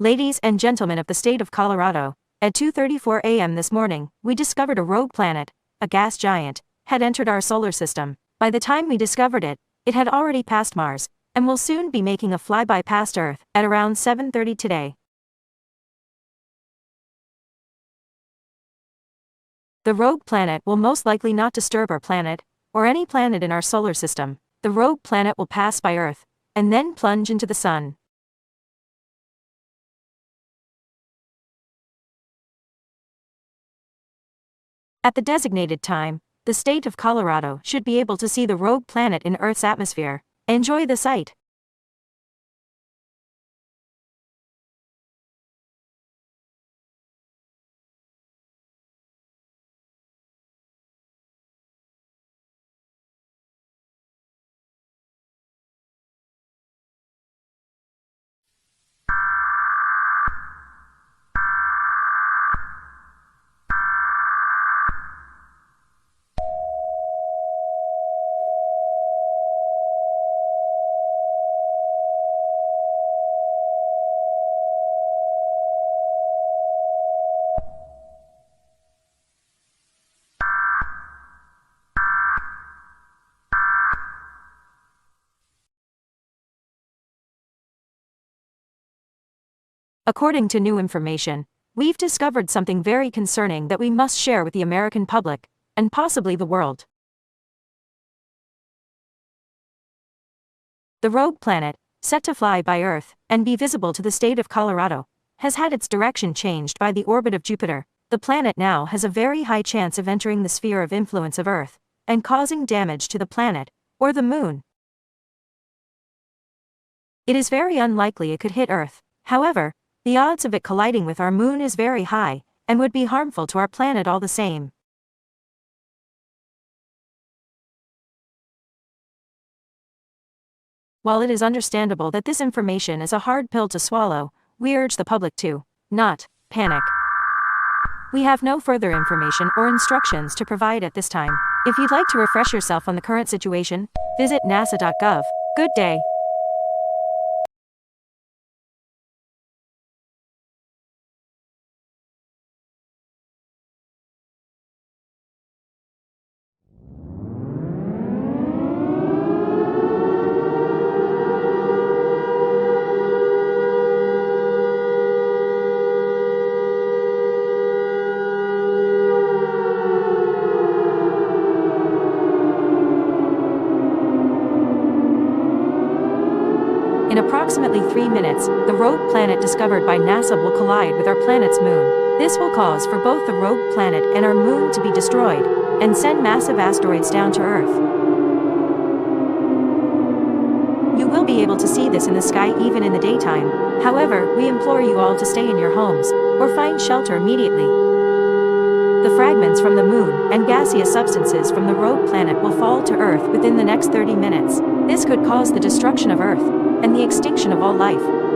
Ladies and gentlemen of the state of Colorado, at 2:34 a.m. this morning, we discovered a rogue planet, a gas giant, had entered our solar system. By the time we discovered it, it had already passed Mars, and will soon be making a flyby past Earth at around 7:30 today. The rogue planet will most likely not disturb our planet, or any planet in our solar system. The rogue planet will pass by Earth, and then plunge into the Sun. At the designated time, the state of Colorado should be able to see the rogue planet in Earth's atmosphere. Enjoy the sight. According to new information, we've discovered something very concerning that we must share with the American public, and possibly the world. The rogue planet, set to fly by Earth and be visible to the state of Colorado, has had its direction changed by the orbit of Jupiter. The planet now has a very high chance of entering the sphere of influence of Earth, and causing damage to the planet, or the Moon. It is very unlikely it could hit Earth. However, the odds of it colliding with our Moon is very high, and would be harmful to our planet all the same. While it is understandable that this information is a hard pill to swallow, we urge the public to not panic. We have no further information or instructions to provide at this time. If you'd like to refresh yourself on the current situation, visit nasa.gov. Good day. In approximately 3 minutes, the rogue planet discovered by NASA will collide with our planet's moon. This will cause for both the rogue planet and our moon to be destroyed, and send massive asteroids down to Earth. You will be able to see this in the sky even in the daytime. However, we implore you all to stay in your homes, or find shelter immediately. The fragments from the moon and gaseous substances from the rogue planet will fall to Earth within the next 30 minutes. This could cause the destruction of Earth and the extinction of all life.